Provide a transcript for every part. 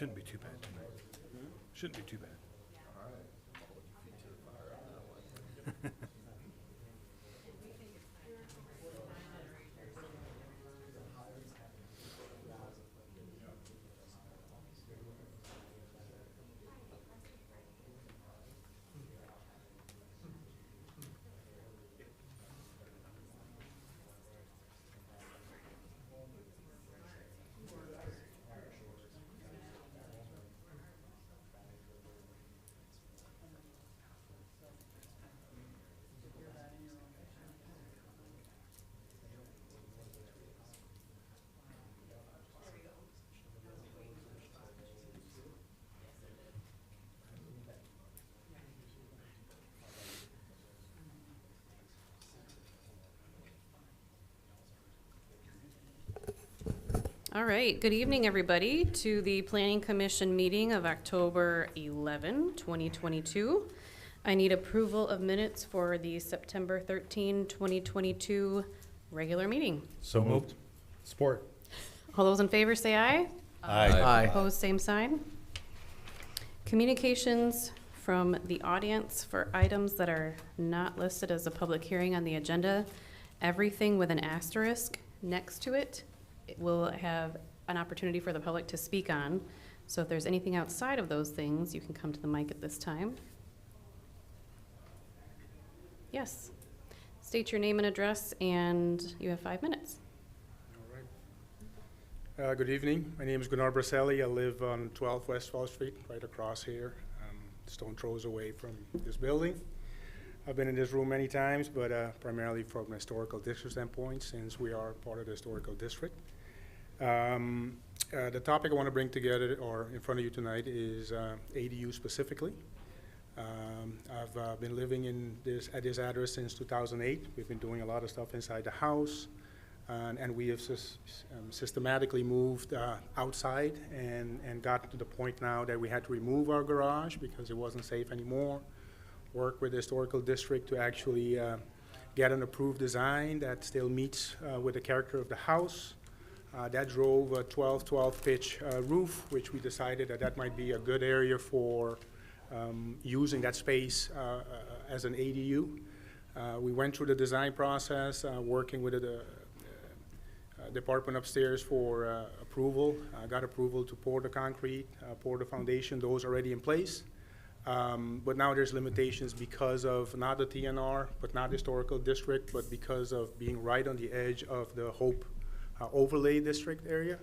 Shouldn't be too bad tonight. Shouldn't be too bad. All right, good evening, everybody, to the Planning Commission meeting of October 11, 2022. I need approval of minutes for the September 13, 2022 regular meeting. So moved. Support. All those in favor say aye. Aye. Opposed, same sign. Communications from the audience for items that are not listed as a public hearing on the agenda. Everything with an asterisk next to it will have an opportunity for the public to speak on. So if there's anything outside of those things, you can come to the mic at this time. Yes. State your name and address, and you have 5 minutes. All right. Good evening. My name is Gunnar Braselli. I live on 12 West 12th Street, right across here, stone throws away from this building. I've been in this room many times, but primarily from a historical district standpoint, since we are part of the historical district. The topic I want to bring together or in front of you tonight is ADU specifically. I've been living at this address since 2008. We've been doing a lot of stuff inside the house, and we have systematically moved outside and gotten to the point now that we had to remove our garage because it wasn't safe anymore. Work with the historical district to actually get an approved design that still meets with the character of the house. That drove a 12 pitch roof, which we decided that might be a good area for using that space as an ADU. We went through the design process, working with the department upstairs for approval. Got approval to pour the concrete, pour the foundation, those already in place. But now there's limitations because of not the TNR, but not the historical district, but because of being right on the edge of the Hope overlay district area.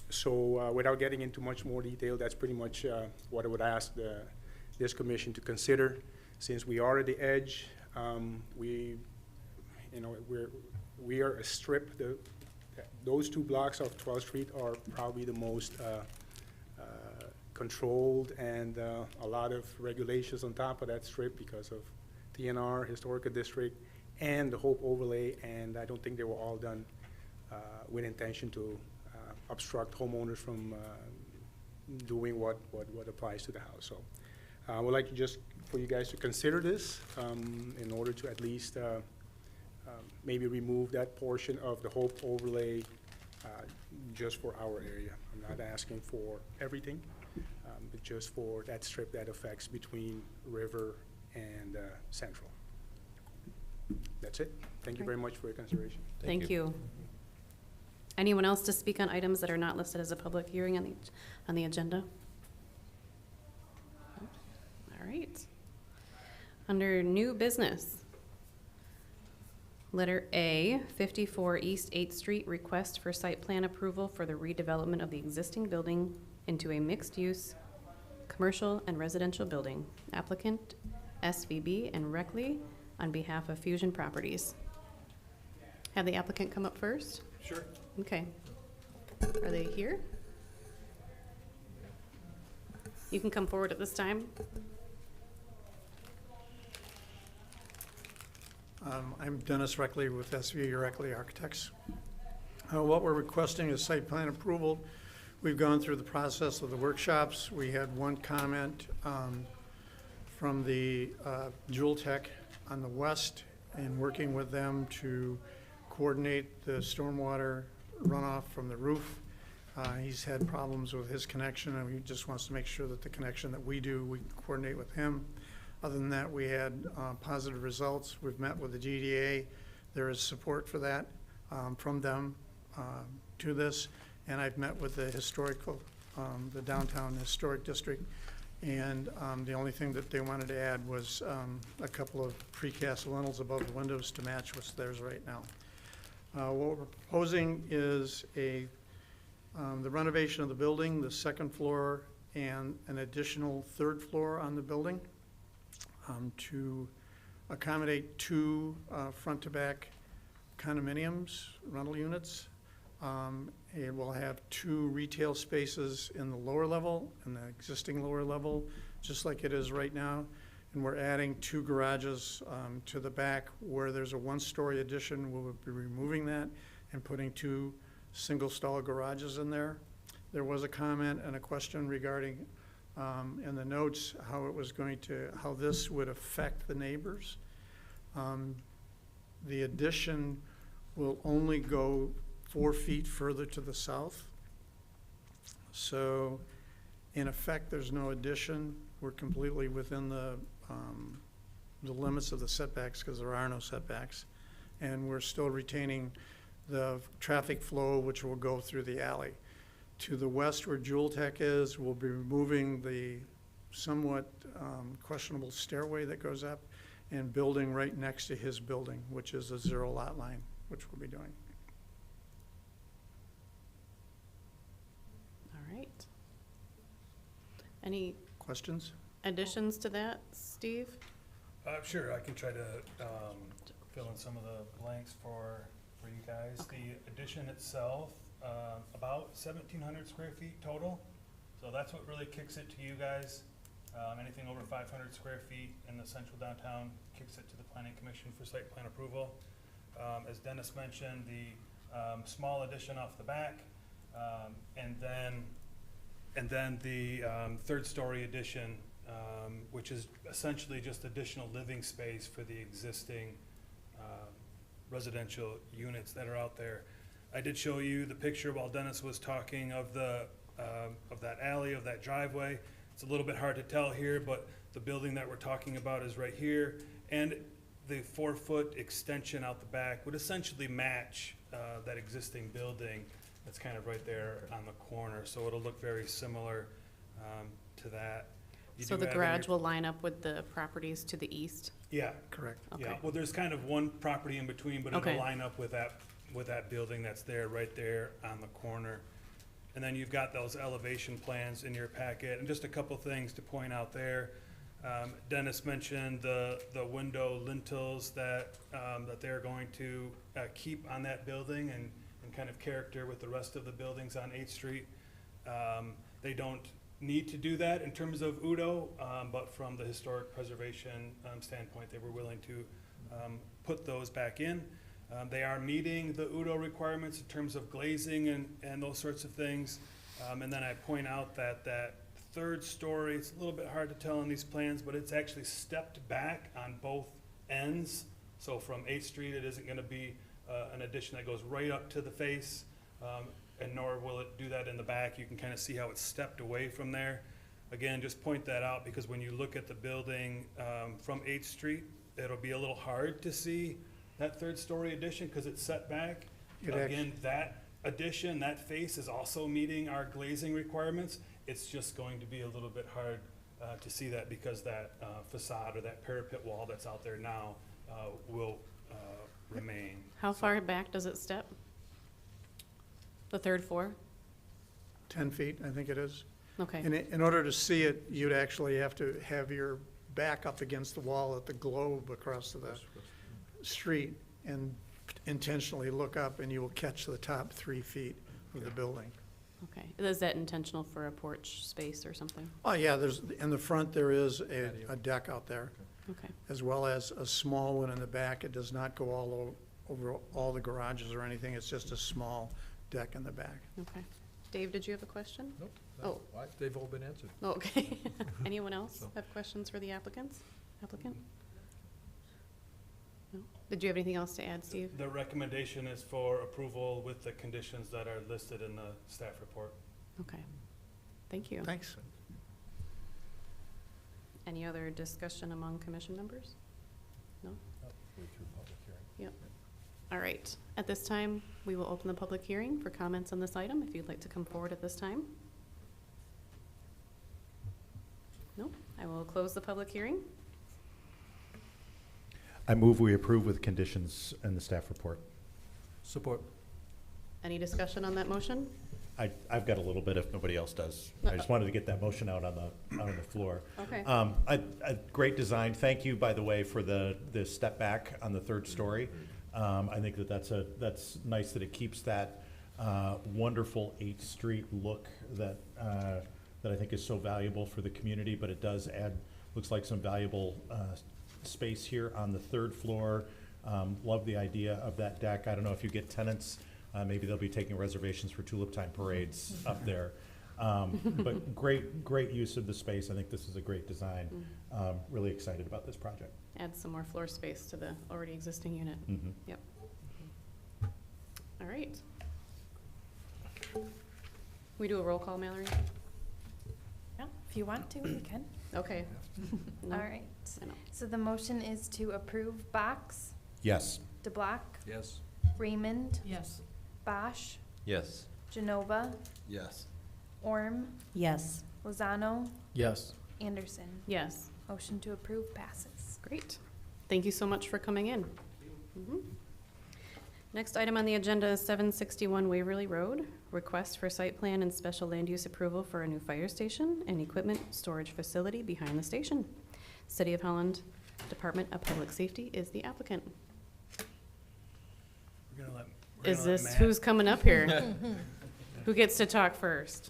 So without getting into much more detail, that's pretty much what I would ask this commission to consider. Since we are at the edge, we are a strip. Those 2 blocks of 12th Street are probably the most controlled, and a lot of regulations on top of that strip because of TNR, historical district, and the Hope overlay, and I don't think they were all done with intention to obstruct homeowners from doing what applies to the house. So I would like to just for you guys to consider this in order to at least maybe remove that portion of the Hope overlay just for our area. I'm not asking for everything, but just for that strip that affects between River and Central. That's it. Thank you very much for your consideration. Thank you. Anyone else to speak on items that are not listed as a public hearing on the agenda? All right. Under new business, letter A, 54 East 8th Street, request for site plan approval for the redevelopment of the existing building into a mixed-use commercial and residential building. Applicant SVB and Reckley on behalf of Fusion Properties. Have the applicant come up first? Sure. Okay. Are they here? You can come forward at this time. I'm Dennis Reckley with SV Reckley Architects. What we're requesting is site plan approval. We've gone through the process of the workshops. We had one comment from the Jewel Tech on the west, and working with them to coordinate the stormwater runoff from the roof. He's had problems with his connection, and he just wants to make sure that the connection that we do, we coordinate with him. Other than that, we had positive results. We've met with the GDA. There is support for that from them to this. And I've met with the historical, the downtown historic district. And the only thing that they wanted to add was a couple of precast lintels above the windows to match what's theirs right now. What we're proposing is the renovation of the building, the second floor, and an additional third floor on the building to accommodate two front-to-back condominiums, rental units. It will have two retail spaces in the lower level, in the existing lower level, just like it is right now. And we're adding two garages to the back where there's a one-story addition. We'll be removing that and putting two single-stall garages in there. There was a comment and a question regarding in the notes how this would affect the neighbors. The addition will only go 4 feet further to the south. So in effect, there's no addition. We're completely within the limits of the setbacks because there are no setbacks. And we're still retaining the traffic flow, which will go through the alley. To the west where Jewel Tech is, we'll be removing the somewhat questionable stairway that goes up and building right next to his building, which is a 0 lot line, which we'll be doing. All right. Any Questions? additions to that, Steve? Sure, I can try to fill in some of the blanks for you guys. Okay. The addition itself, about 1,700 square feet total. So that's what really kicks it to you guys. Anything over 500 square feet in the central downtown kicks it to the Planning Commission for site plan approval. As Dennis mentioned, the small addition off the back, and then the third story addition, which is essentially just additional living space for the existing residential units that are out there. I did show you the picture while Dennis was talking of that alley, of that driveway. It's a little bit hard to tell here, but the building that we're talking about is right here. And the 4-foot extension out the back would essentially match that existing building that's kind of right there on the corner. So it'll look very similar to that. So the garage will line up with the properties to the east? Yeah. Correct. Yeah, Okay. well, there's kind of one property in between, but Okay. it'll line up with that building that's there, right there on the corner. And then you've got those elevation plans in your packet, and just a couple things to point out there. Dennis mentioned the window lintels that they're going to keep on that building and kind of character with the rest of the buildings on 8th Street. They don't need to do that in terms of UDO, but from the historic preservation standpoint, they were willing to put those back in. They are meeting the UDO requirements in terms of glazing and those sorts of things. And then I point out that third story, it's a little bit hard to tell on these plans, but it's actually stepped back on both ends. So from 8th Street, it isn't gonna be an addition that goes right up to the face, and nor will it do that in the back. You can kind of see how it's stepped away from there. Again, just point that out because when you look at the building from 8th Street, it'll be a little hard to see that third story addition because it's set back. Again, that addition, that face is also meeting our glazing requirements. It's just going to be a little bit hard to see that because that facade or that parapet wall that's out there now will remain. How far back does it step? The third floor? 10 feet, I think it is. Okay, And in order to see it, you'd actually have to have your back up against the wall at the globe across to the street and intentionally look up, and you will catch the top 3 feet of the building. okay. Is that intentional for a porch space or something? Oh, yeah, in the front, there is a deck out there, Okay, as well as a small one in the back. It does not go all over all the garages or anything. It's just a small deck in the back. okay. Dave, did you have a question? Nope. Oh. They've all been answered. Oh, okay. Anyone else So- have questions for the applicant? No? Did you have anything else to add, Steve? The recommendation is for approval with the conditions that are listed in the staff report. Okay. Thank you. Thanks. Any other discussion among commission members? No? Yep. All right. At this time, we will open the public hearing for comments on this item, if you'd like to come forward at this time. No? I will close the public hearing. I move we approve with conditions in the staff report. Support. Any discussion on that motion? I've got a little bit if nobody else does. I just wanted to get that motion out on the floor. Okay. A great design. Thank you, by the way, for the step back on the third story. I think that's nice that it keeps that wonderful 8th Street look that I think is so valuable for the community, but it does add, looks like some valuable space here on the 3rd floor. Love the idea of that deck. I don't know if you get tenants, maybe they'll be taking reservations for tulip time parades up there. But great use of the space. I think this is a great design. Really excited about this project. Add some more floor space to the already existing unit. Mhm. Yep. All right. We do a roll call, Mallory? Yeah, if you want to, you can. Okay. No? All right. I know. So the motion is to approve Box, Yes. DeBlock, Yes. Raymond, Yes. Bosch, Yes. Genova, Yes. Orm, Yes. Lozano, Yes. Anderson. Yes. Motion to approve passes. Great. Thank you so much for coming in. Mhm. Next item on the agenda is 761 Waverly Road, request for site plan and special land use approval for a new fire station and equipment storage facility behind the station. City of Holland Department of Public Safety is the applicant. We're gonna let Is this, Matt- who's coming up here? Who gets to talk first?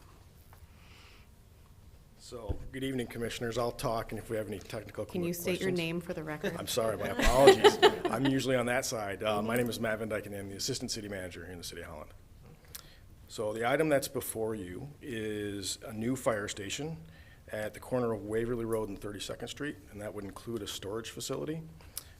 So, good evening, Commissioners. I'll talk, and if we have any technical Can you state your questions- name for the record? I'm sorry, my apologies. I'm usually on that side. My name is Matt Van Dyke, and I'm the Assistant City Manager here in the City of Holland. So the item that's before you is a new fire station at the corner of Waverly Road and 32nd Street, and that would include a storage facility.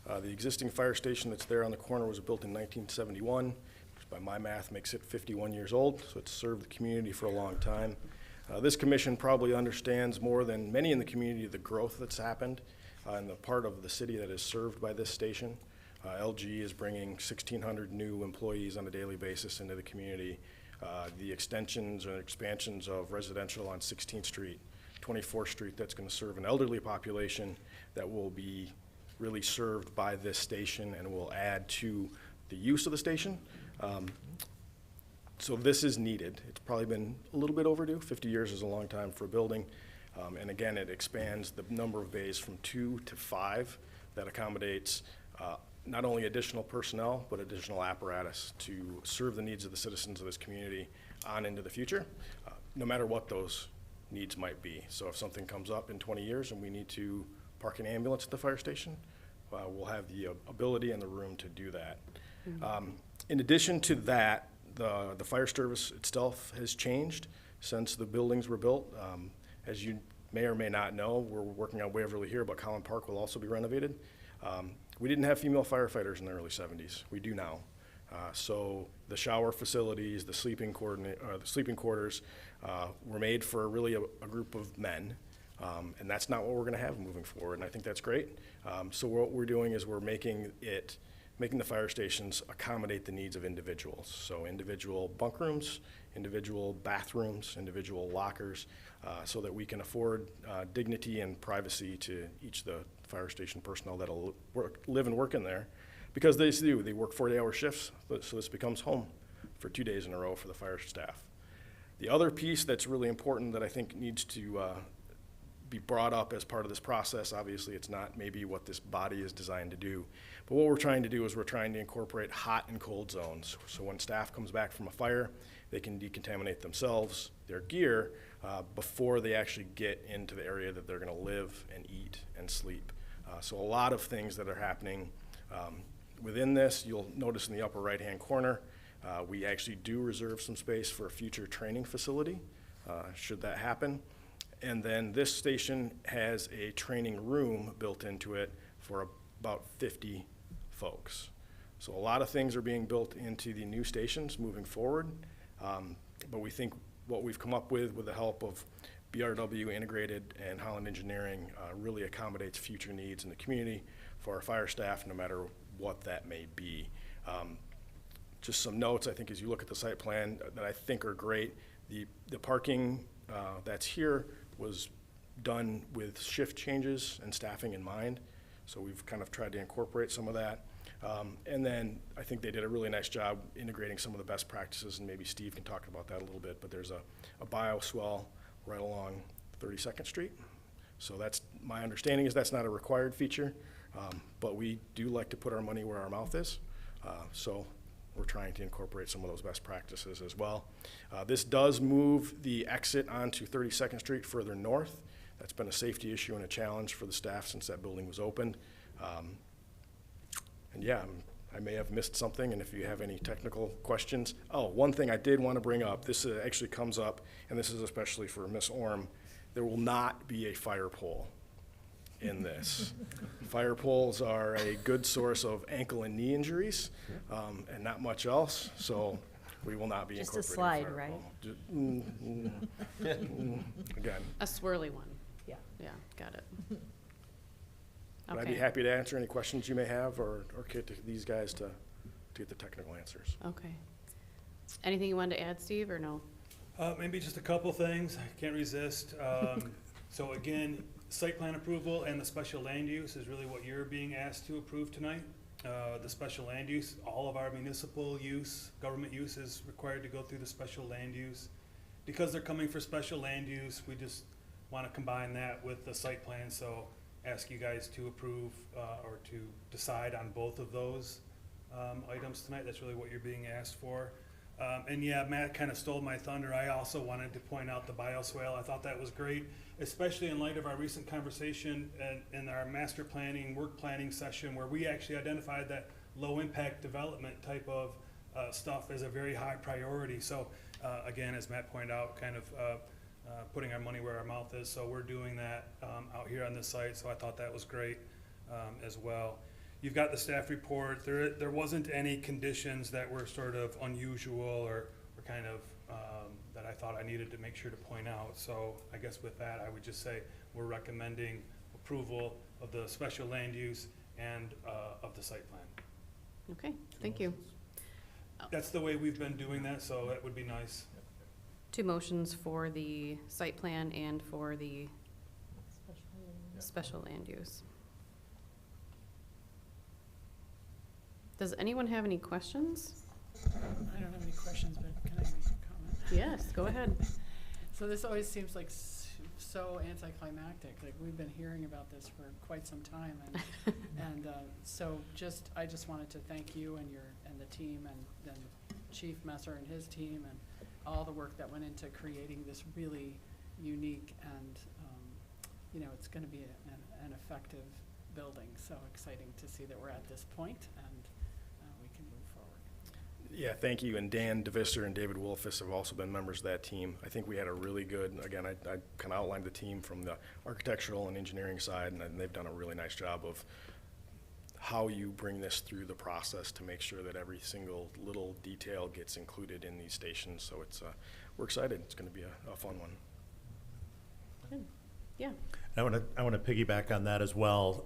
The existing fire station that's there on the corner was built in 1971, which by my math makes it 51 years old, so it's served the community for a long time. This commission probably understands more than many in the community the growth that's happened in the part of the city that is served by this station. LG is bringing 1,600 new employees on a daily basis into the community. The extensions and expansions of residential on 16th Street, 24th Street, that's going to serve an elderly population that will be really served by this station and will add to the use of the station. So this is needed. It's probably been a little bit overdue. 50 years is a long time for a building. And again, it expands the number of bays from 2 to 5. That accommodates not only additional personnel, but additional apparatus to serve the needs of the citizens of this community on into the future, no matter what those needs might be. So if something comes up in 20 years and we need to park an ambulance at the fire station, we'll have the ability and the room to do that. In addition to that, the fire service itself has changed since the buildings were built. As you may or may not know, we're working on Waverly here, but Holland Park will also be renovated. We didn't have female firefighters in the early 70s. We do now. So the shower facilities, the sleeping quarters were made for really a group of men. And that's not what we're gonna have moving forward, and I think that's great. So what we're doing is we're making the fire stations accommodate the needs of individuals. So individual bunk rooms, individual bathrooms, individual lockers, so that we can afford dignity and privacy to each of the fire station personnel that'll live and work in there. Because they work 40-hour shifts, so this becomes home for 2 days in a row for the fire staff. The other piece that's really important that I think needs to be brought up as part of this process, obviously it's not maybe what this body is designed to do, but what we're trying to do is we're trying to incorporate hot and cold zones. So when staff comes back from a fire, they can decontaminate themselves, their gear, before they actually get into the area that they're gonna live and eat and sleep. So a lot of things that are happening within this. You'll notice in the upper right-hand corner, we actually do reserve some space for a future training facility, should that happen. And then this station has a training room built into it for about 50 folks. So a lot of things are being built into the new stations moving forward, but we think what we've come up with the help of BRW Integrated and Holland Engineering, really accommodates future needs in the community for our fire staff, no matter what that may be. Just some notes, I think, as you look at the site plan that I think are great. The parking that's here was done with shift changes and staffing in mind, so we've kind of tried to incorporate some of that. And then I think they did a really nice job integrating some of the best practices, and maybe Steve can talk about that a little bit, but there's a bioswell right along 32nd Street. So that's, my understanding is that's not a required feature, but we do like to put our money where our mouth is. So we're trying to incorporate some of those best practices as well. This does move the exit onto 32nd Street further north. That's been a safety issue and a challenge for the staff since that building was opened. And yeah, I may have missed something, and if you have any technical questions. Oh, one thing I did want to bring up, this actually comes up, and this is especially for Ms. Orm, there will not be a fire pole in this. Fire poles are a good source of ankle and knee injuries, and not much else, so we will not be Just a incorporating slide, fire right? pole. Again, A swirly one. Yeah. Yeah, got it. but I'd be Okay. happy to answer any questions you may have, or get to these guys to get the technical answers. Okay. Anything you wanted to add, Steve, or no? Maybe just a couple things, I can't resist. So again, site plan approval and the special land use is really what you're being asked to approve tonight. The special land use, all of our municipal use, government use is required to go through the special land use. Because they're coming for special land use, we just want to combine that with the site plan, so ask you guys to approve or to decide on both of those items tonight. That's really what you're being asked for. And yeah, Matt kind of stole my thunder. I also wanted to point out the bioswale. I thought that was great, especially in light of our recent conversation and in our master planning, work planning session, where we actually identified that low impact development type of stuff as a very high priority. So again, as Matt pointed out, kind of putting our money where our mouth is. So we're doing that out here on this site. So I thought that was great as well. You've got the staff report. There wasn't any conditions that were sort of unusual or kind of that I thought I needed to make sure to point out. So I guess with that, I would just say we're recommending approval of the special land use and of the site plan. Okay, thank you. That's the way we've been doing that, so that would be nice. 2 motions for the site plan and for the special land use. Does anyone have any questions? I don't have any questions, but can I make a comment? Yes, go ahead. So this always seems like so anticlimactic. Like, we've been hearing about this for quite some time, and so I just wanted to thank you and the team and then Chief Messer and his team and all the work that went into creating this really unique and it's going to be an effective building. So exciting to see that we're at this point and we can move forward. Yeah, thank you. And Dan DeVister and David Wolfus have also been members of that team. I think we had a really good, again, I kind of outlined the team from the architectural and engineering side, and they've done a really nice job of how you bring this through the process to make sure that every single little detail gets included in these stations. So it's, we're excited. It's going to be a fun one. Good. Yeah. I want to piggyback on that as well.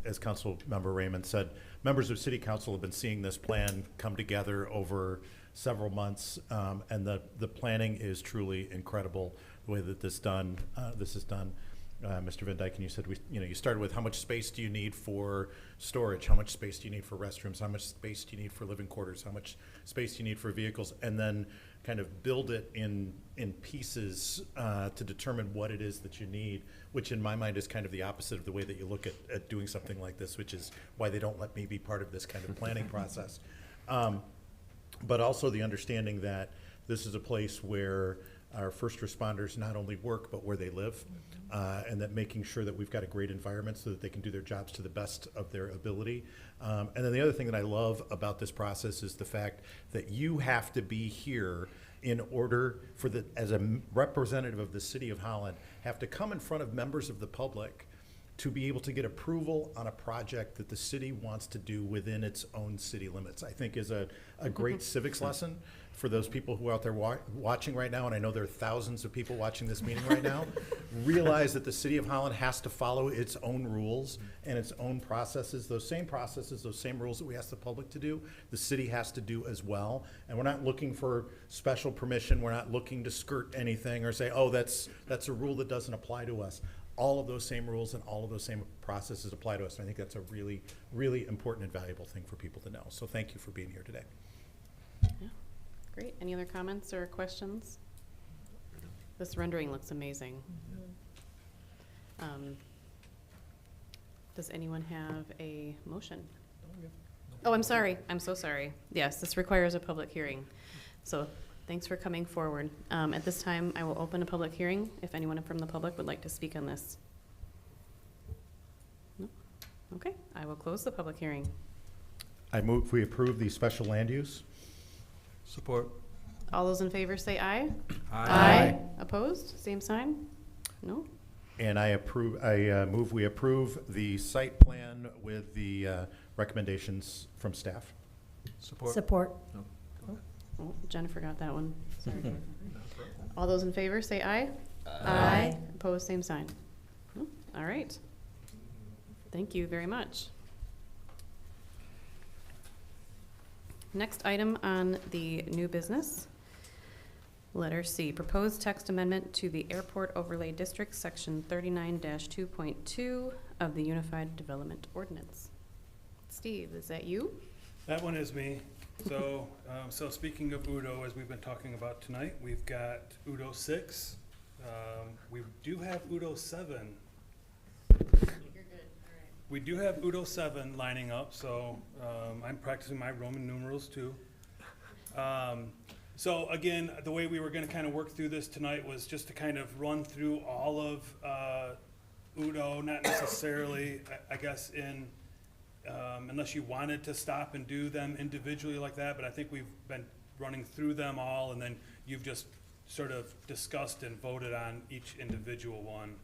As Council Member Raymond said, members of City Council have been seeing this plan come together over several months, and the planning is truly incredible. The way that this is done. Mr. Van Dyke, and you said you started with how much space do you need for storage, how much space do you need for restrooms, how much space do you need for living quarters, how much space do you need for vehicles, and then kind of build it in pieces to determine what it is that you need, which in my mind is kind of the opposite of the way that you look at doing something like this, which is why they don't let me be part of this kind of planning process. But also the understanding that this is a place where our first responders not only work, but where they live, and that making sure that we've got a great environment so that they can do their jobs to the best of their ability. And then the other thing that I love about this process is the fact that you have to be here in order for as a representative of the City of Holland, have to come in front of members of the public to be able to get approval on a project that the city wants to do within its own city limits, I think is a great civics lesson for those people who are out there watching right now, and I know there are thousands of people watching this meeting right now. Realize that the city of Holland has to follow its own rules and its own processes, those same rules that we ask the public to do, the city has to do as well. And we're not looking for special permission, we're not looking to skirt anything or say, oh, that's a rule that doesn't apply to us. All of those same rules and all of those same processes apply to us. And I think that's a really, really important and valuable thing for people to know. So thank you for being here today. Yeah. Great. Any other comments or questions? This rendering looks amazing. Does anyone have a motion? Oh, I'm sorry. I'm so sorry. Yes, this requires a public hearing. So thanks for coming forward. At this time, I will open a public hearing if anyone from the public would like to speak on this. No? Okay, I will close the public hearing. I move we approve the special land use. Support. All those in favor say aye. Opposed? Same sign? No? And I move we approve the site plan with the recommendations from staff. Support. Oh, Jennifer got that one. Sorry. All those in favor say aye. Aye. Opposed, same sign. Oh, all right. Thank you very much. Next item on the new business. Letter C, proposed text amendment to the Airport Overlay District, Section 39-2.2 of the Unified Development Ordinance. Steve, is that you? That one is me. So, so speaking of Udo, as we've been talking about tonight, we've got Udo 6. We do have Udo 7. You're good, all right. We do have Udo 7 lining up, so I'm practicing my Roman numerals too. So again, the way we were going to kind of work through this tonight was just to kind of run through all of Udo, not necessarily, I guess, in unless you wanted to stop and do them individually like that, but I think we've been running through them all, and then you've just sort of discussed and voted on each individual one.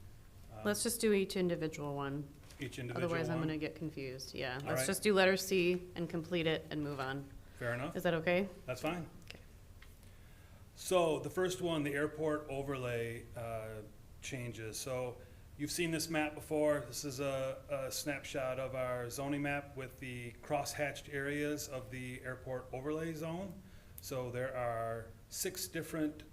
Let's just do each individual one. Each individual Otherwise, I'm one. going to get confused. Yeah, All let's right. just do letter C and complete it and move on. Fair enough. Is that okay? That's fine. Okay. So the first one, the airport overlay changes. So you've seen this map before. This is a snapshot of our zoning map with the cross-hatched areas of the airport overlay zone. So there are 6 different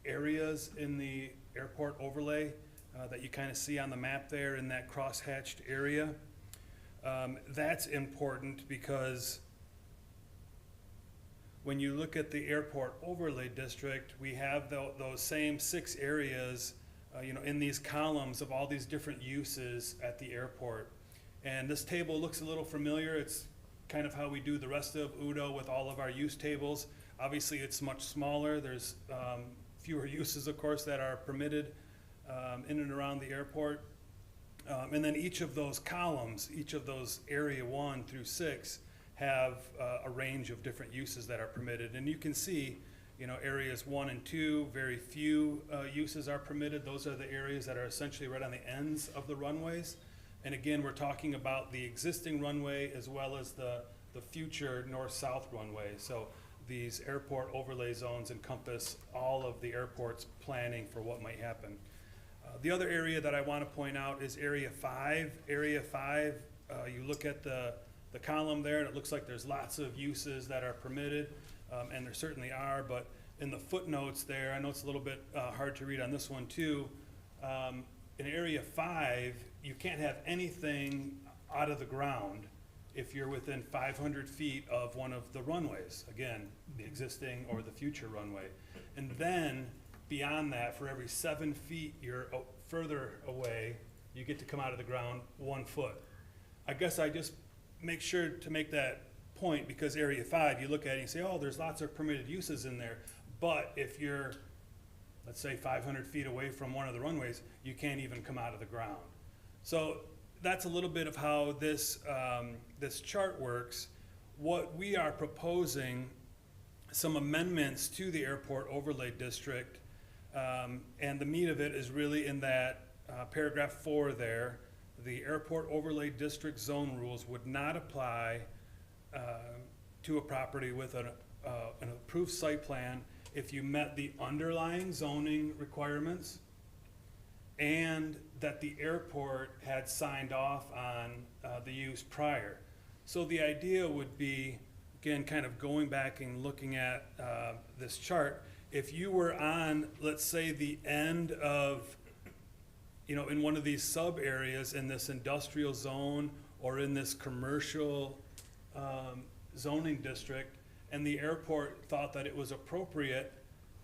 areas in the airport overlay that you kind of see on the map there in that cross-hatched area. That's important because when you look at the airport overlay district, we have those same 6 areas, in these columns of all these different uses at the airport. And this table looks a little familiar. It's kind of how we do the rest of Udo with all of our use tables. Obviously, it's much smaller. There's fewer uses, of course, that are permitted in and around the airport. And then each of those columns, each of those area 1 through 6, have a range of different uses that are permitted. And you can see, areas 1 and 2, very few uses are permitted. Those are the areas that are essentially right on the ends of the runways. And again, we're talking about the existing runway as well as the future north-south runway. So these airport overlay zones encompass all of the airport's planning for what might happen. The other area that I want to point out is Area 5. Area 5, you look at the column there, and it looks like there's lots of uses that are permitted, and there certainly are, but in the footnotes there, I know it's a little bit hard to read on this one too. In Area 5, you can't have anything out of the ground if you're within 500 feet of one of the runways. Again, the existing or the future runway. And then beyond that, for every 7 feet you're further away, you get to come out of the ground 1 foot. I guess I just make sure to make that point because Area 5, you look at it and you say, oh, there's lots of permitted uses in there. But if you're, let's say, 500 feet away from one of the runways, you can't even come out of the ground. So that's a little bit of how this, this chart works. What we are proposing, some amendments to the airport overlay district, and the meat of it is really in that paragraph 4 there, the airport overlay district zone rules would not apply to a property with an approved site plan if you met the underlying zoning requirements and that the airport had signed off on the use prior. So the idea would be, again, kind of going back and looking at this chart, if you were on, let's say, the end of, in one of these sub areas in this industrial zone or in this commercial zoning district, and the airport thought that it was appropriate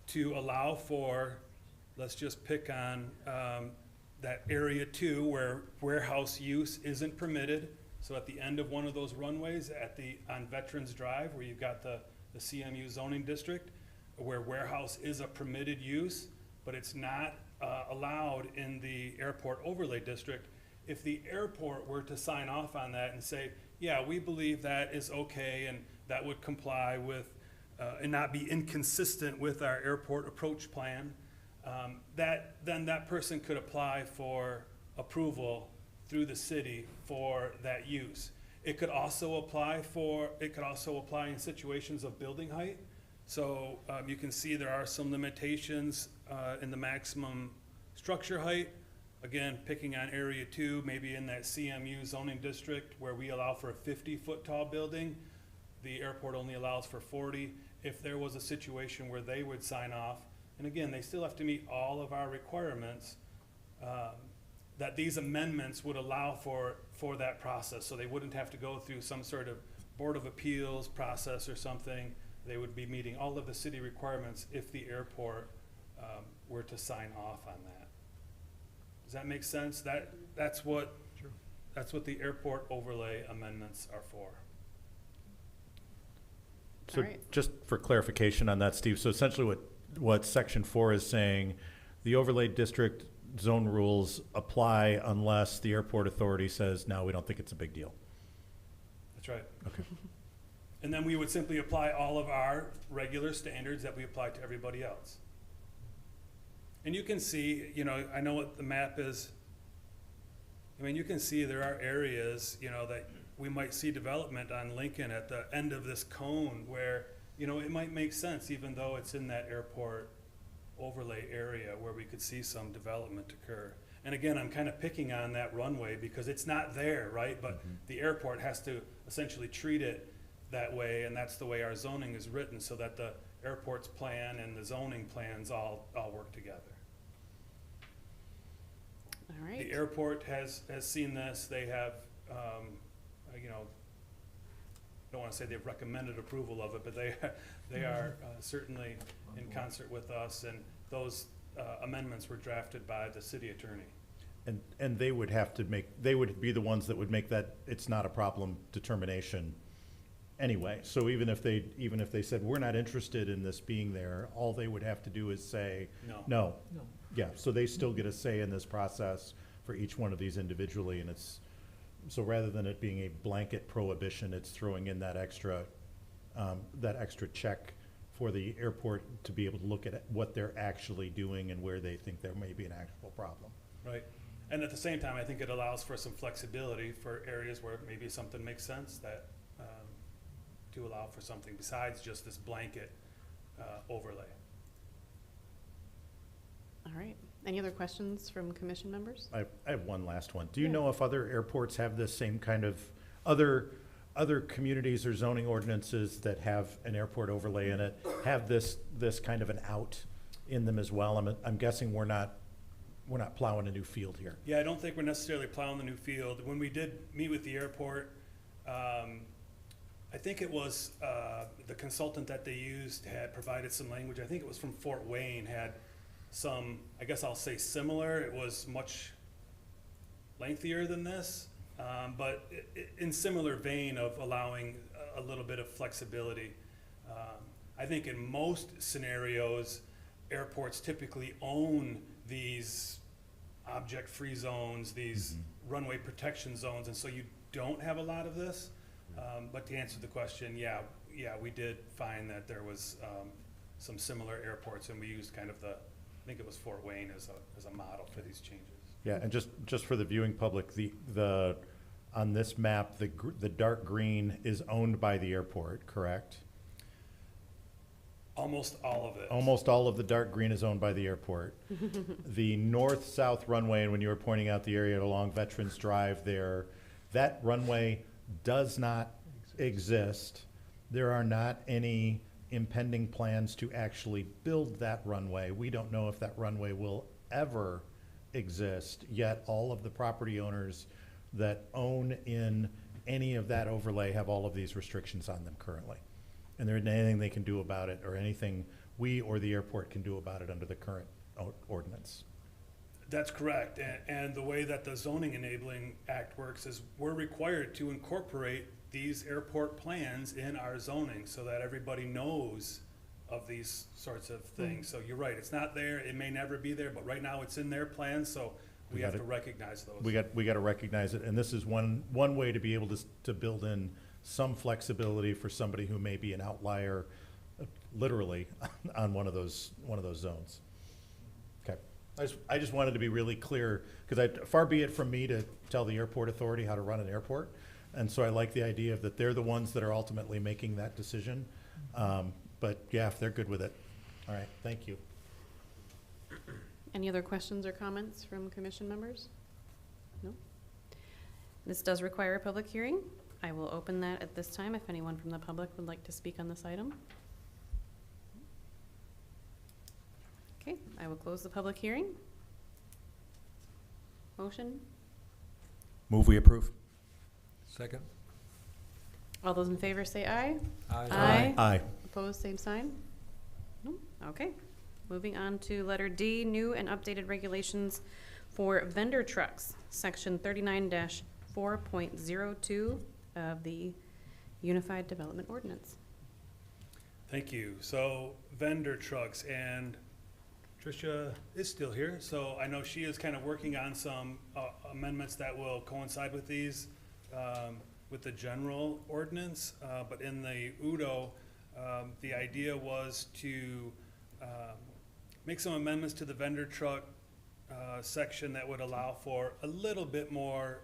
to allow for, let's just pick on that area 2 where warehouse use isn't permitted. So at the end of one of those runways on Veterans Drive, where you've got the CMU zoning district, where warehouse is a permitted use, but it's not allowed in the airport overlay district. If the airport were to sign off on that and say, yeah, we believe that is okay and that would comply with and not be inconsistent with our airport approach plan, then that person could apply for approval through the city for that use. It could also apply in situations of building height. So you can see there are some limitations in the maximum structure height. Again, picking on area 2, maybe in that CMU zoning district where we allow for a 50-foot tall building, the airport only allows for 40. If there was a situation where they would sign off, and again, they still have to meet all of our requirements, that these amendments would allow for that process. So they wouldn't have to go through some sort of Board of Appeals process or something. They would be meeting all of the city requirements if the airport were to sign off on that. Does that make sense? That's what the airport overlay amendments are for. So All right. just for clarification on that, Steve, so essentially what section 4 is saying, the overlay district zone rules apply unless the airport authority says, no, we don't think it's a big deal. That's right. Okay. And then we would simply apply all of our regular standards that we apply to everybody else. And you can see, I know what the map is. I mean, you can see there are areas, that we might see development on Lincoln at the end of this cone where, it might make sense even though it's in that airport overlay area where we could see some development occur. And again, I'm kind of picking on that runway because it's not there, right? But the airport has to essentially treat it that way, and that's the way our zoning is written, so that the airport's plan and the zoning plans all work together. All right. The airport has seen this. They have, don't want to say they've recommended approval of it, but they are certainly in concert with us, and those amendments were drafted by the city attorney. And they would have to they would be the ones that would make that it's not a problem determination anyway. So even if they said, we're not interested in this being there, all they would have to do is say, no. Yeah, so they still get a say in this process for each one of these individually, and so rather than it being a blanket prohibition, it's throwing in that extra check for the airport to be able to look at what they're actually doing and where they think there may be an actual problem. Right. And at the same time, I think it allows for some flexibility for areas where maybe something makes sense to allow for something besides just this blanket overlay. All right. Any other questions from commission members? I have one last one. Do you know if other airports have this same kind of, other communities or zoning ordinances that have an airport overlay in it, have this kind of an out in them as well? I'm guessing we're not plowing a new field here. Yeah, I don't think we're necessarily plowing the new field. When we did meet with the airport, I think it was the consultant that they used had provided some language. I think it was from Fort Wayne, had some, I guess I'll say similar. It was much lengthier than this, but in similar vein of allowing a little bit of flexibility. I think in most scenarios, airports typically own these object-free zones, these runway protection zones, and so you don't have a lot of this. But to answer the question, yeah, we did find that there was some similar airports, and we used kind of I think it was Fort Wayne as a model for these changes. Yeah, and just for the viewing public, on this map, the dark green is owned by the airport, correct? Almost all of it. Almost all of the dark green is owned by the airport. The north-south runway, and when you were pointing out the area along Veterans Drive there, that runway does not exist. There are not any impending plans to actually build that runway. We don't know if that runway will ever exist, yet all of the property owners that own in any of that overlay have all of these restrictions on them currently. And there isn't anything they can do about it, or anything we or the airport can do about it under the current ordinance. That's correct. And the way that the Zoning Enabling Act works is we're required to incorporate these airport plans in our zoning so that everybody knows of these sorts of things. So you're right, it's not there, it may never be there, but right now it's in their plans, so we have to recognize those. We got to recognize it, and this is one way to be able to build in some flexibility for somebody who may be an outlier, literally, on one of those zones. Okay, I just wanted to be really clear, because far be it from me to tell the airport authority how to run an airport, and so I like the idea that they're the ones that are ultimately making that decision. But yeah, if they're good with it, all right, thank you. Any other questions or comments from commission members? No? This does require a public hearing. I will open that at this time if anyone from the public would like to speak on this item. Okay, I will close the public hearing. Motion? Move we approve. Second. All those in favor say aye. Aye. Aye. Opposed, same sign? No? Okay. Moving on to letter D, new and updated regulations for vendor trucks, section 39-4.02 of the Unified Development Ordinance. Thank you. So vendor trucks, and Tricia is still here, so I know she is kind of working on some amendments that will coincide with these, with the general ordinance, but in the UDO, the idea was to make some amendments to the vendor truck section that would allow for a little bit more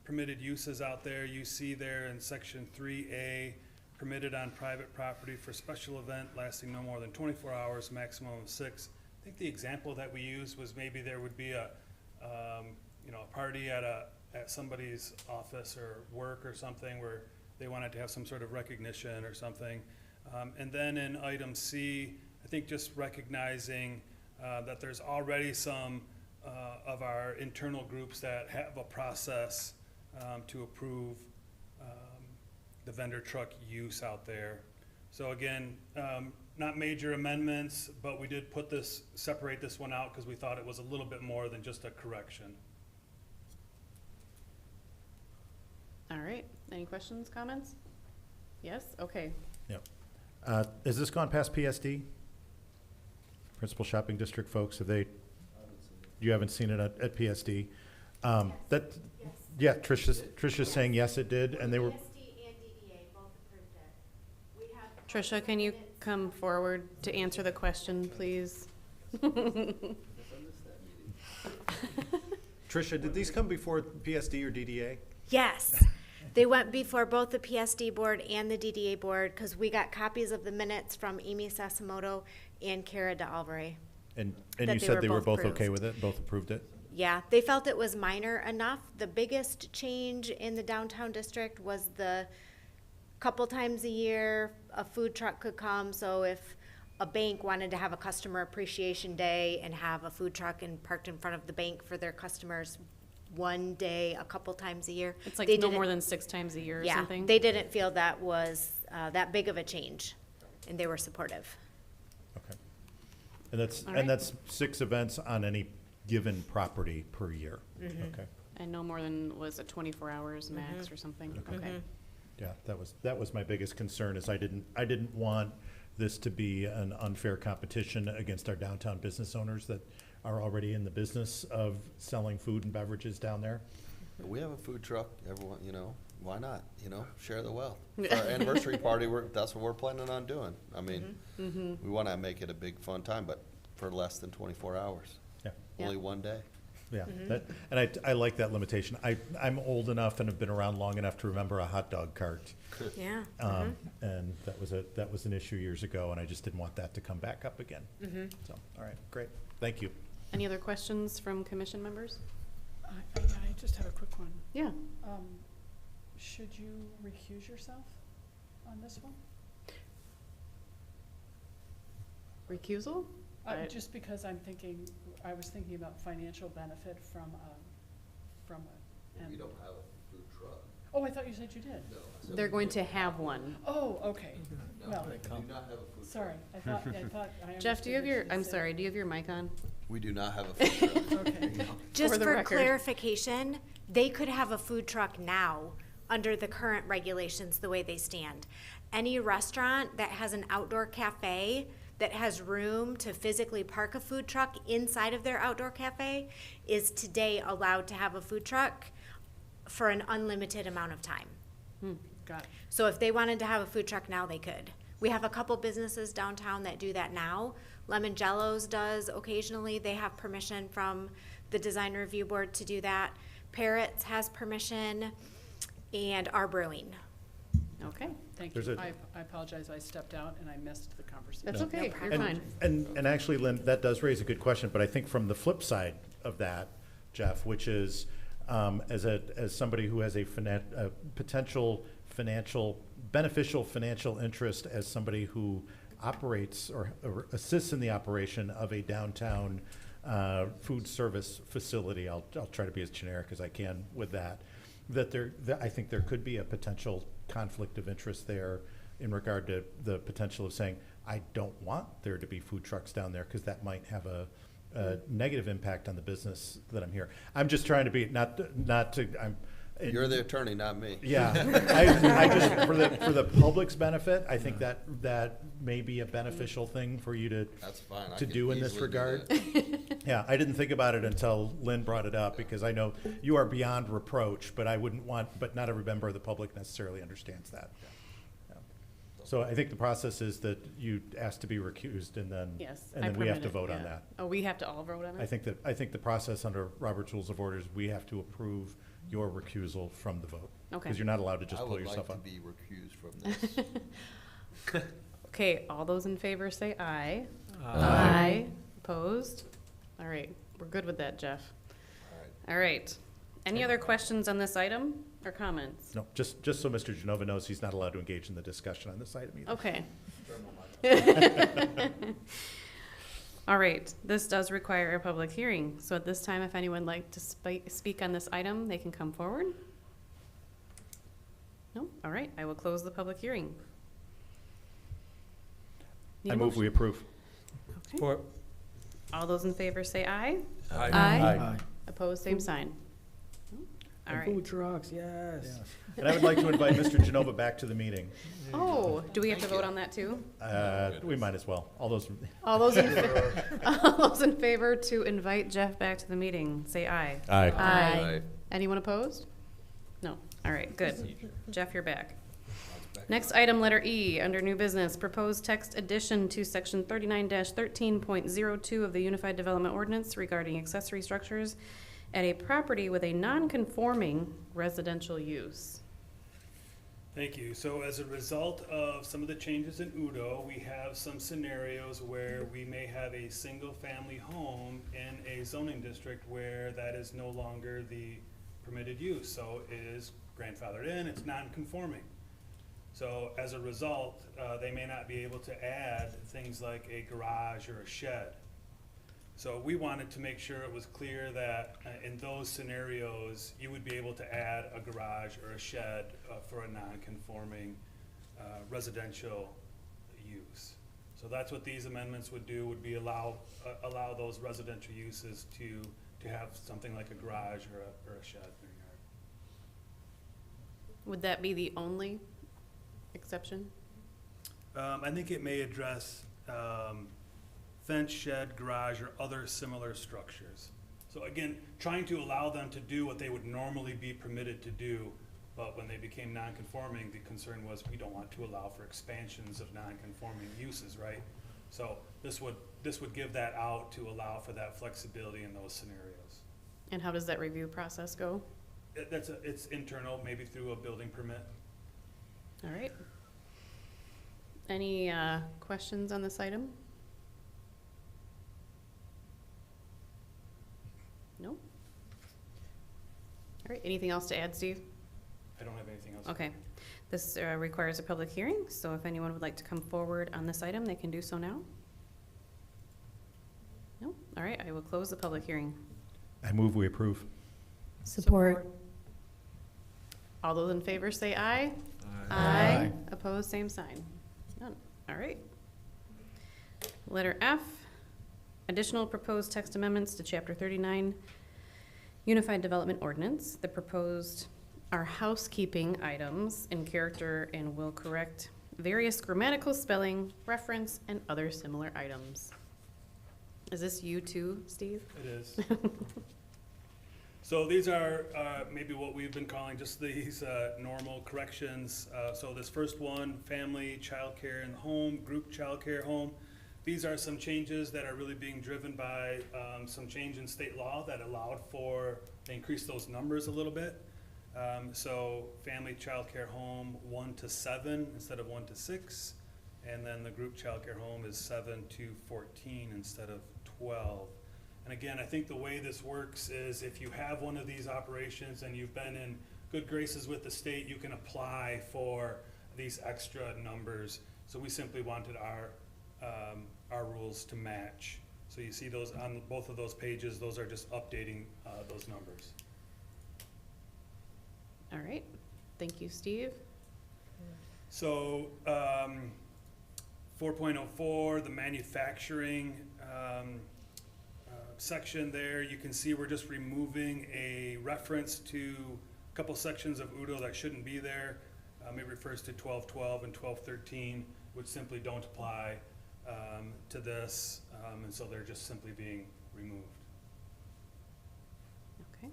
permitted uses out there. You see there in section 3A, permitted on private property for special event lasting no more than 24 hours, maximum of 6. I think the example that we used was maybe there would be a party at somebody's office or work or something where they wanted to have some sort of recognition or something. And then in item C, I think just recognizing that there's already some of our internal groups that have a process to approve the vendor truck use out there. So again, not major amendments, but we did separate this one out because we thought it was a little bit more than just a correction. All right. Any questions, comments? Yes? Okay. Yep. Has this gone past PSD? Principal Shopping District folks, you haven't seen it at PSD? Yeah, Tricia's saying yes, it did, and they were. PSD and DDA both approved it. We have Tricia, can you come forward to answer the question, please? Tricia, did these come before PSD or DDA? Yes. They went before both the PSD board and the DDA board because we got copies of the minutes from Amy Sasimoto and Kara DeAlvaray. And That you said they were both approved. okay with it, both approved it? Yeah, they felt it was minor enough. The biggest change in the downtown district was the couple times a year, a food truck could come. So if a bank wanted to have a customer appreciation day and have a food truck and parked in front of the bank for their customers one day, a couple times a year. It's like they no didn't- more than 6 times a year or Yeah, something? they didn't feel that was that big of a change, and they were supportive. Okay. And that's, All right. and that's 6 events on any given property per year? Mm-hmm. Okay. And no more than, was it 24 hours max or something? Okay. Yeah, that was my biggest concern, is I didn't want this to be an unfair competition against our downtown business owners that are already in the business of selling food and beverages down there. We have a food truck, everyone, why not, share the wealth. For our anniversary party, that's what we're planning on doing. I mean, we want to make it a big fun time, but for less than 24 hours. Yeah. Only one day. Yeah, that, and I like that limitation. I'm old enough and have been around long enough to remember a hot dog cart. Yeah. And that was an issue years ago, and I just didn't want that to come back up again. So, all right, great, thank you. Any other questions from commission members? I just have a quick one. Yeah. Should you recuse yourself on this one? Recusal? Just because I was thinking about financial benefit from We don't have a food truck. Oh, I thought you said you did. No. I said They're we going don't. to have one. Oh, okay. No, Well, we do not have a food sorry, truck. I thought I Jeff, do you have understood your, what I'm said. sorry, do you have your mic on? We do not have a food truck. Okay. Just For the for record. clarification, they could have a food truck now under the current regulations, the way they stand. Any restaurant that has an outdoor cafe that has room to physically park a food truck inside of their outdoor cafe is today allowed to have a food truck for an unlimited amount of time. Got it. So if they wanted to have a food truck now, they could. We have a couple businesses downtown that do that now. Lemon Jello's does occasionally. They have permission from the design review board to do that. Parrots has permission, and our brewing. Okay, Thank There's you. a- I apologize, I stepped out and I missed the conversation. that's No. okay, you're And- fine. And actually, Lynn, that does raise a good question, but I think from the flip side of that, Jeff, which is, as somebody who has a potential beneficial financial interest as somebody who operates or assists in the operation of a downtown food service facility, I'll try to be as generic as I can with that, I think there could be a potential conflict of interest there in regard to the potential of saying, I don't want there to be food trucks down there, because that might have a negative impact on the business that I'm here. I'm just trying to be, not to, You're the attorney, not me. yeah, I just, for the public's benefit, I think that may be a beneficial thing for you That's fine. I to can do in this easily do regard. that. Yeah, I didn't think about it until Lynn brought it up, because I know you are beyond reproach, but but not every member of the public necessarily understands that. Yeah. So I think the process is that you ask to be recused, and then, Yes. and I then we have permit to it, vote on yeah. that. Oh, we have to all vote on it? I think the process under Robert's Rules of Orders, we have to approve your recusal from the vote. Okay. Because you're not allowed to just I pull would yourself like up. to be recused from this. Okay, all those in favor say aye. Aye. Opposed? All right, we're good with that, Jeff. All right. All right. Any other questions on this item or comments? No, just so Mr. Genova knows, he's not allowed to engage in the discussion on this item either. Okay. All right, this does require a public hearing. So at this time, if anyone would like to speak on this item, they can come forward. No? All right, I will close the public hearing. Need I a move motion? we approve. Okay. Support. All those in favor say aye. Aye. Aye. Opposed, same sign. All right. Food trucks, yes. And I would like to invite Mr. Genova back to the meeting. Oh, do we have to vote on that too? We might as well. All those, All those in favor to invite Jeff back to the meeting, say aye. aye. Aye. Anyone opposed? No. All right, good. Jeff, you're back. Next item, letter E, under new business, proposed text addition to section 39-13.02 of the Unified Development Ordinance regarding accessory structures at a property with a non-conforming residential use. Thank you. So as a result of some of the changes in Udo, we have some scenarios where we may have a single-family home in a zoning district where that is no longer the permitted use. So it is grandfathered in, it's non-conforming. So as a result, they may not be able to add things like a garage or a shed. So we wanted to make sure it was clear that in those scenarios, you would be able to add a garage or a shed for a non-conforming residential use. So that's what these amendments would do, would be allow those residential uses to have something like a garage or a shed in their yard. Would that be the only exception? I think it may address fence, shed, garage, or other similar structures. So again, trying to allow them to do what they would normally be permitted to do, but when they became non-conforming, the concern was we don't want to allow for expansions of non-conforming uses, right? So this would give that out to allow for that flexibility in those scenarios. And how does that review process go? It's internal, maybe through a building permit. All right. Any questions on this item? No? All right, anything else to add, Steve? I don't have anything else. Okay. This requires a public hearing, so if anyone would like to come forward on this item, they can do so now. No? All right, I will close the public hearing. I move we approve. Support. All those in favor say aye. Aye. Opposed, same sign. None. All right. Letter F, additional proposed text amendments to Chapter 39 Unified Development Ordinance. The proposed are housekeeping items in character and will correct various grammatical spelling, reference, and other similar items. Is this you too, Steve? It is. So these are maybe what we've been calling just these normal corrections. So this first one, family, childcare in the home, group childcare home. These are some changes that are really being driven by some change in state law that allowed for, they increased those numbers a little bit. So family childcare home 1 to 7 instead of 1 to 6. And then the group childcare home is 7 to 14 instead of 12. And again, I think the way this works is if you have one of these operations and you've been in good graces with the state, you can apply for these extra numbers. So we simply wanted our rules to match. So you see those on both of those pages, those are just updating those numbers. All right. Thank you, Steve. So 4.04, the manufacturing section there, you can see we're just removing a reference to a couple sections of UDO that shouldn't be there. It refers to 1212 and 1213, which simply don't apply to this, and so they're just simply being removed. Okay.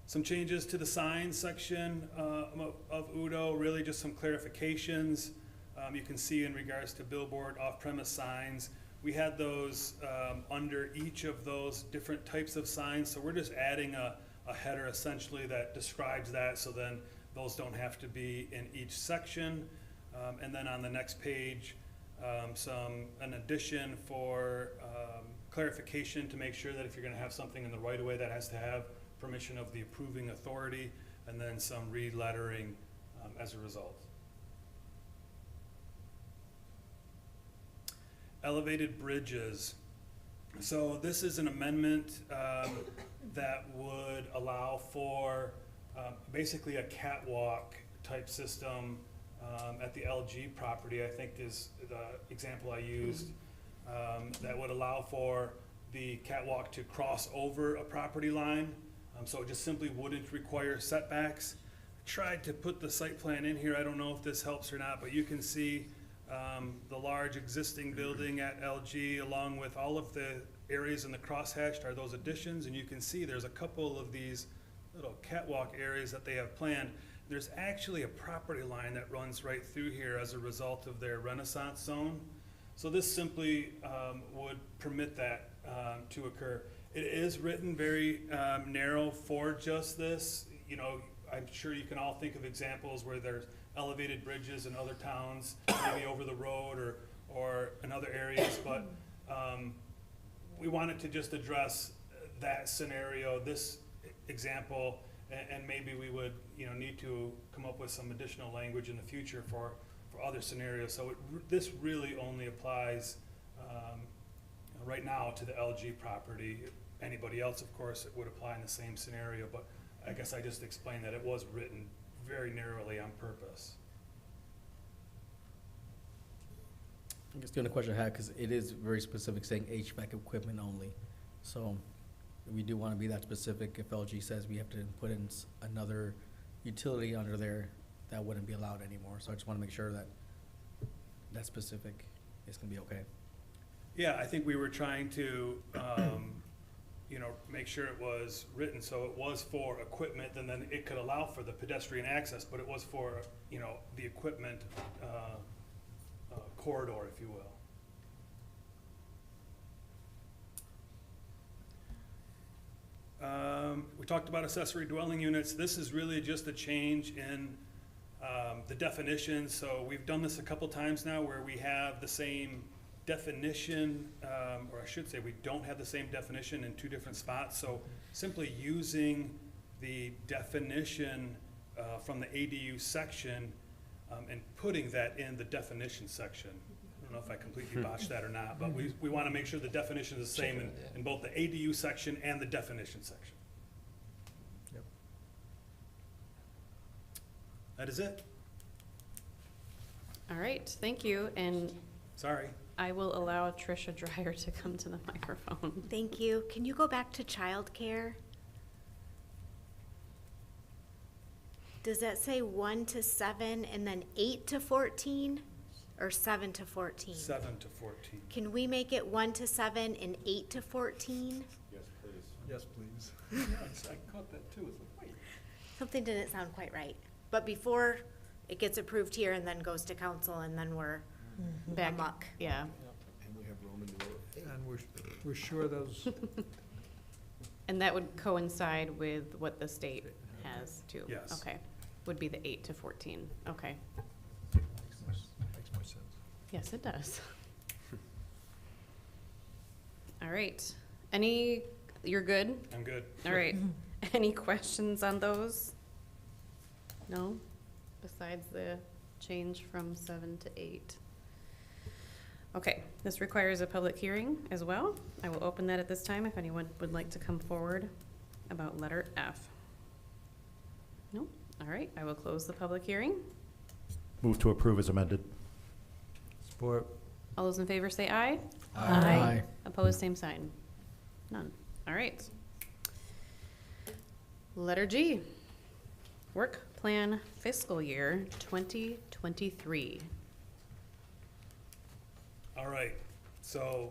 Some changes to the signs section of UDO, really just some clarifications. You can see in regards to billboard off-premise signs, we had those under each of those different types of signs, so we're just adding a header essentially that describes that, so then those don't have to be in each section. And then on the next page, an addition for clarification to make sure that if you're gonna have something in the right of way, that has to have permission of the approving authority, and then some re-lettering as a result. Elevated bridges. So this is an amendment that would allow for basically a catwalk type system at the LG property, I think is the example I used, that would allow for the catwalk to cross over a property line. So it just simply wouldn't require setbacks. I tried to put the site plan in here. I don't know if this helps or not, but you can see the large existing building at LG along with all of the areas in the crosshatched are those additions, and you can see there's a couple of these little catwalk areas that they have planned. There's actually a property line that runs right through here as a result of their Renaissance zone. So this simply would permit that to occur. It is written very narrow for just this. You know, I'm sure you can all think of examples where there's elevated bridges in other towns, maybe over the road or in other areas, but we wanted to just address that scenario, this example, and maybe we would, you know, need to come up with some additional language in the future for other scenarios. So this really only applies right now to the LG property. Anybody else, of course, it would apply in the same scenario, but I guess I just explained that it was written very narrowly on purpose. I guess the only question I had, because it is very specific, saying HVAC equipment only. So we do want to be that specific. If LG says we have to put in another utility under there, that wouldn't be allowed anymore. So I just want to make sure that that specific is going to be okay. Yeah, I think we were trying to, you know, make sure it was written so it was for equipment, and then it could allow for the pedestrian access, but it was for, you know, the equipment corridor, if you will. We talked about accessory dwelling units. This is really just a change in the definition. So we've done this a couple times now where we have the same definition, or I should say we don't have the same definition in two different spots. So simply using the definition from the ADU section and putting that in the definition section. I don't know if I completely botched that or not, but we want to make sure the definition is the same in both the ADU section and the definition section. Yep. That is it. All right, thank you, and Sorry. I will allow Tricia Dreyer to come to the microphone. Thank you. Can you go back to childcare? Does that say 1 to 7 and then 8 to 14? Or 7 to 14? 7 to 14. Can we make it 1 to 7 and 8 to 14? Yes, please. I caught that too. It's like, wait. Something didn't sound quite right. But before it gets approved here and then goes to council and then we're Back, amok. yeah. And we have Roman numeral 8. And we're sure those, And that would coincide with what the state has too? Yes. Okay, would be the 8 to 14, okay. makes more sense. Yes, it does. All right, you're good? I'm good. All right, any questions on those? No, besides the change from 7 to 8? Okay, this requires a public hearing as well. I will open that at this time if anyone would like to come forward about letter F. No? All right, I will close the public hearing. Move to approve as amended. Support. All those in favor say aye. Aye. Opposed, same sign. None. All right. Letter G, work plan fiscal year 2023. All right, so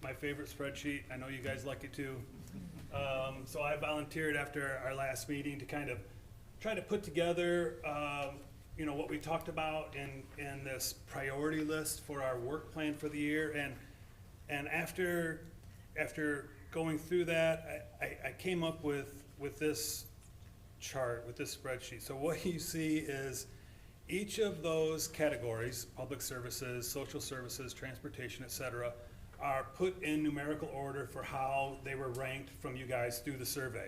my favorite spreadsheet, I know you guys like it too. So I volunteered after our last meeting to kind of try to put together, what we talked about in this priority list for our work plan for the year. And after going through that, I came up with this chart, with this spreadsheet. So what you see is each of those categories, public services, social services, transportation, et cetera, are put in numerical order for how they were ranked from you guys through the survey.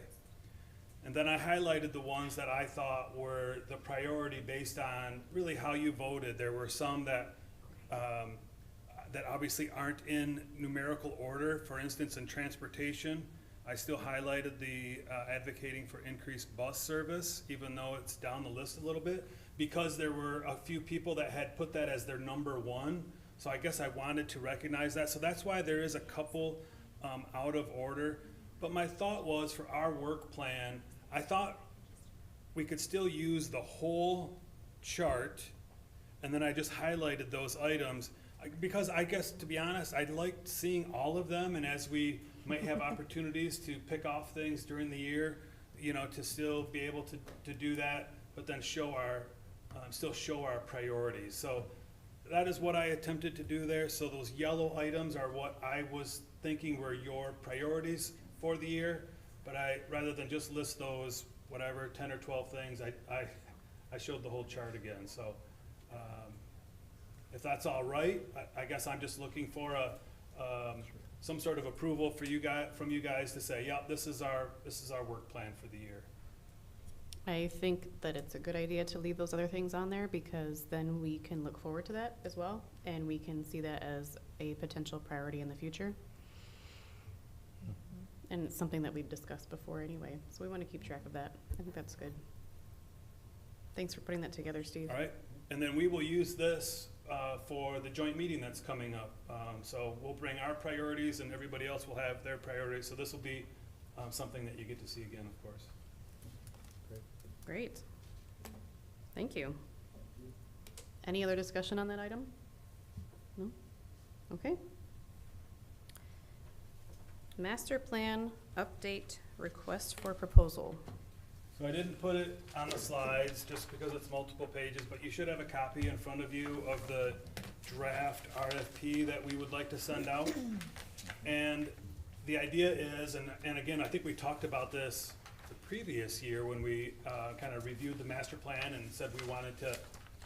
And then I highlighted the ones that I thought were the priority based on really how you voted. There were some that obviously aren't in numerical order. For instance, in transportation, I still highlighted the advocating for increased bus service, even though it's down the list a little bit, because there were a few people that had put that as their number one. So I guess I wanted to recognize that. So that's why there is a couple out of order. But my thought was, for our work plan, I thought we could still use the whole chart, and then I just highlighted those items, because I guess, to be honest, I liked seeing all of them, and as we might have opportunities to pick off things during the year, to still be able to do that, but then still show our priorities. So that is what I attempted to do there. So those yellow items are what I was thinking were your priorities for the year, but rather than just list those, 10 or 12 things, I showed the whole chart again. So if that's all right, I guess I'm just looking for some sort of approval from you guys to say, yeah, this is our work plan for the year. I think that it's a good idea to leave those other things on there, because then we can look forward to that as well, and we can see that as a potential priority in the future. And it's something that we've discussed before anyway, so we want to keep track of that. I think that's good. Thanks for putting that together, Steve. All right, and then we will use this for the joint meeting that's coming up. So we'll bring our priorities, and everybody else will have their priorities. So this will be something that you get to see again, of course. Great. Thank you. Any other discussion on that item? No? Okay. Master plan update request for proposal. So I didn't put it on the slides just because it's multiple pages, but you should have a copy in front of you of the draft RFP that we would like to send out. And the idea is, and again, I think we talked about this the previous year when we kind of reviewed the master plan and said we wanted to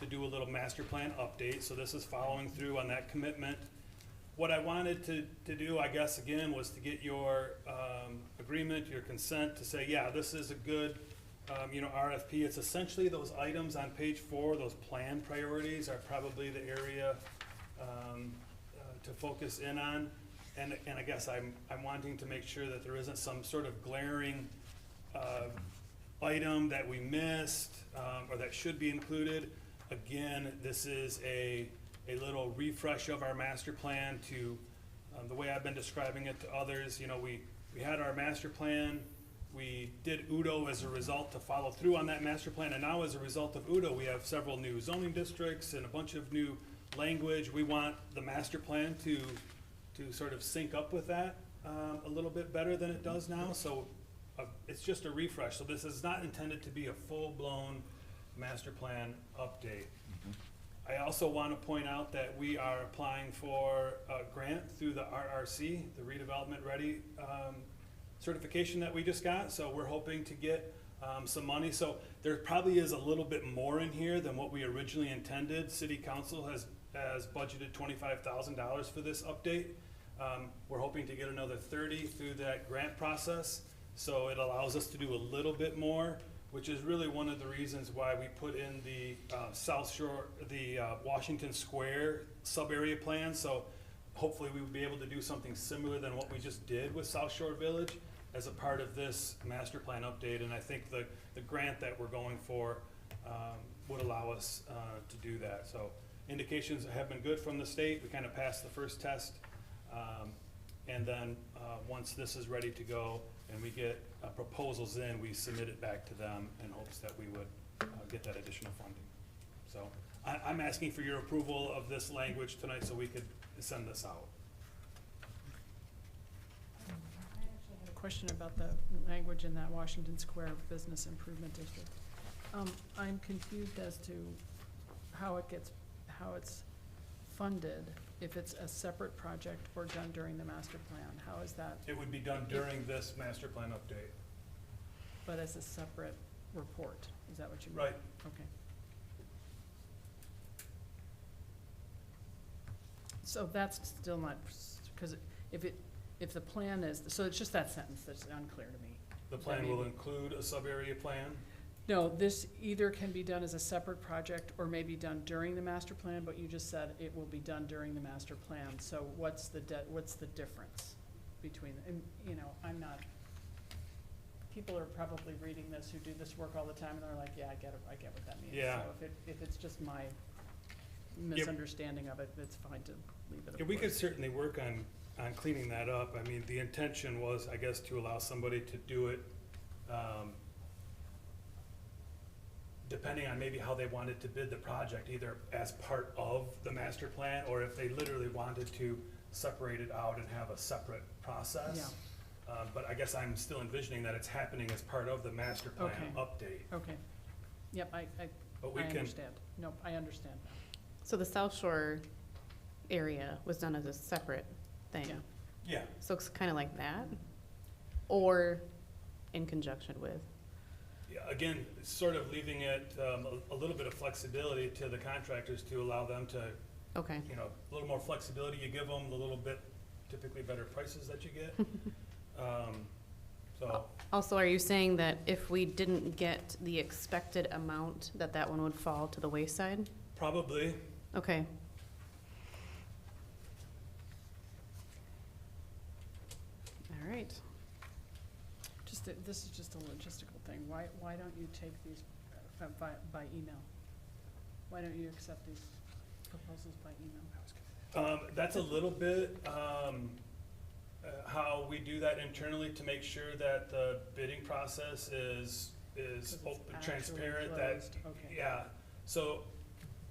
do a little master plan update. So this is following through on that commitment. What I wanted to do, I guess, again, was to get your agreement, your consent to say, yeah, this is a good, RFP. It's essentially those items on page 4, those plan priorities are probably the area to focus in on. And I guess I'm wanting to make sure that there isn't some sort of glaring item that we missed or that should be included. Again, this is a little refresh of our master plan to the way I've been describing it to others. We had our master plan. We did UDO as a result to follow through on that master plan. And now as a result of UDO, we have several new zoning districts and a bunch of new language. We want the master plan to sort of sync up with that a little bit better than it does now. So it's just a refresh. So this is not intended to be a full-blown master plan update. I also want to point out that we are applying for a grant through the RRC, the Redevelopment Ready certification that we just got. So we're hoping to get some money. So there probably is a little bit more in here than what we originally intended. City Council has budgeted $25,000 for this update. We're hoping to get another 30 through that grant process. So it allows us to do a little bit more, which is really one of the reasons why we put in the South Shore, the Washington Square sub-area plan. So hopefully we will be able to do something similar than what we just did with South Shore Village as a part of this master plan update. And I think the grant that we're going for would allow us to do that. So indications have been good from the state. We kind of passed the first test. And then once this is ready to go and we get proposals in, we submit it back to them in hopes that we would get that additional funding. So I'm asking for your approval of this language tonight so we could send this out. I actually had a question about the language in that Washington Square Business Improvement District. I'm confused as to how it's funded, if it's a separate project or done during the master plan. How is that? It would be done during this master plan update. But as a separate report, is that what you mean? Right. Okay. So that's still not, because if the plan is, so it's just that sentence that's unclear to me. The plan will include a sub-area plan. No, this either can be done as a separate project or may be done during the master plan, but you just said it will be done during the master plan. So what's the difference between, and I'm not, people are probably reading this who do this work all the time and they're like, yeah, I get what that means. Yeah. So if it's just my misunderstanding of it, it's fine to leave it. Yeah, we could certainly work on cleaning that up. I mean, the intention was, I guess, to allow somebody to do it, depending on maybe how they wanted to bid the project, either as part of the master plan, or if they literally wanted to separate it out and have a separate process. Yeah. But I guess I'm still envisioning that it's happening as part of the master plan update. Okay. Yep, I understand. Nope, I understand now. So the South Shore area was done as a separate thing? Yeah. Yeah. So it's kind of like that? Or in conjunction with? Yeah, again, sort of leaving it a little bit of flexibility to the contractors to allow them to, Okay. a little more flexibility you give them, a little bit typically better prices that you get. So Also, are you saying that if we didn't get the expected amount, that one would fall to the wayside? probably, Okay. All right. This is just a logistical thing. Why don't you take these by email? Why don't you accept these proposals by email? that's a little bit how we do that internally to make sure that the bidding process is open, transparent. That Okay. yeah. So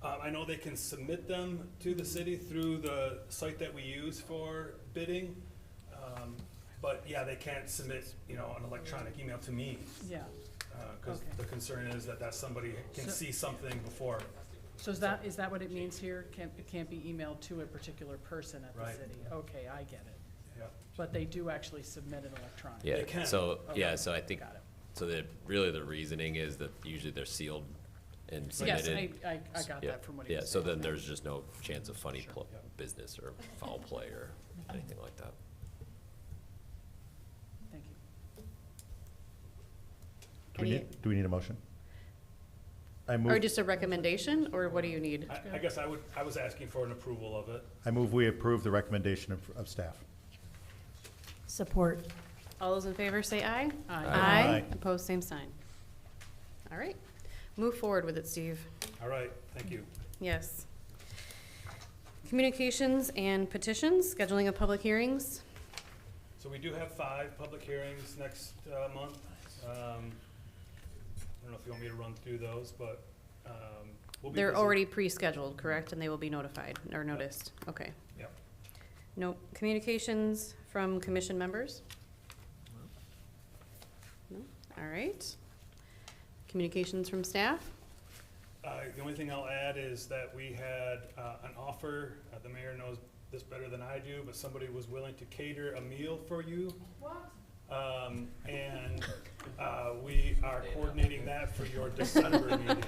I know they can submit them to the city through the site that we use for bidding. But yeah, they can't submit, an electronic email to me, Yeah, because Okay. the concern is that somebody can So- see something before So is that what it means here? It can't be emailed to a particular person at the Right. city? Okay, I get it. Yep. But they do actually submit it electronically? They can. So, yeah, Okay, so I think, got it. so that, really the reasoning is that usually they're sealed and Yes, submitted. I got Yeah, that from what he yeah, was so saying. then there's just no chance of funny Sure. business or foul play or anything like that. Thank you. Do we need a motion? I Or move, just a recommendation, or what do you need? I guess I was asking for an approval of it. I move we approve the recommendation of staff. Support. All those in favor say aye. Aye. Aye. Opposed, same sign. All right. Move forward with it, Steve. All right, thank you. Yes. Communications and petitions, scheduling of public hearings. So we do have 5 public hearings next month. I don't know if you want me to run through those, but we'll be They're busy. already pre-scheduled, correct? And they will be notified or noticed? Okay. Yep. No communications from commission members? No? All right. Communications from staff? The only thing I'll add is that we had an offer, the mayor knows this better than I do, but somebody was willing to cater a meal for you. What? And we are coordinating that for your December meeting.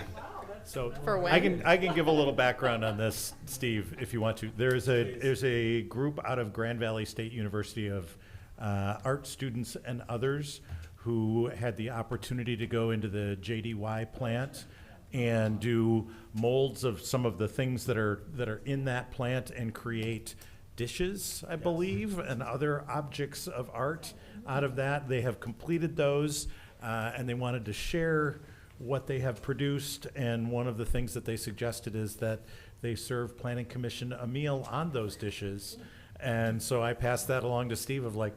So For when? I can give a little background on this, Steve, if you want to. There's a group out of Grand Valley State University of art students and others who had the opportunity to go into the JDY plant and do molds of some of the things that are in that plant and create dishes, I believe, and other objects of art out of that. They have completed those, and they wanted to share what they have produced. And one of the things that they suggested is that they serve Planning Commission a meal on those dishes. And so I passed that along to Steve of like,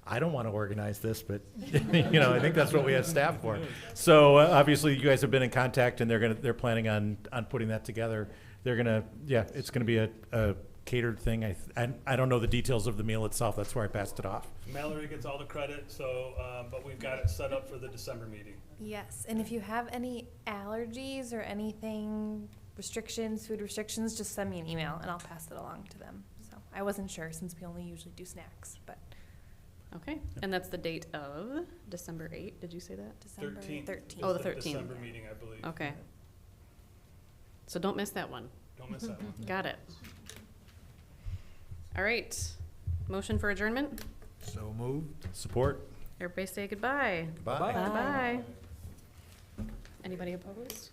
I don't want to organize this, but I think that's what we have staff for. So obviously you guys have been in contact, and they're planning on putting that together. It's gonna be a catered thing. I don't know the details of the meal itself. That's where I passed it off. Mallory gets all the credit, so, but we've got it set up for the December meeting. Yes, and if you have any allergies or anything, food restrictions, just send me an email and I'll pass it along to them. So I wasn't sure since we only usually do snacks, but Okay. And that's the date of December 8th. Did you say that? December 13th 13th. Oh, the is 13th. December meeting, I believe. Okay. So don't miss that one. Don't miss that one. Got it. All right. Motion for adjournment? So moved. Support? Everybody say goodbye. Bye. Goodbye. Anybody opposed?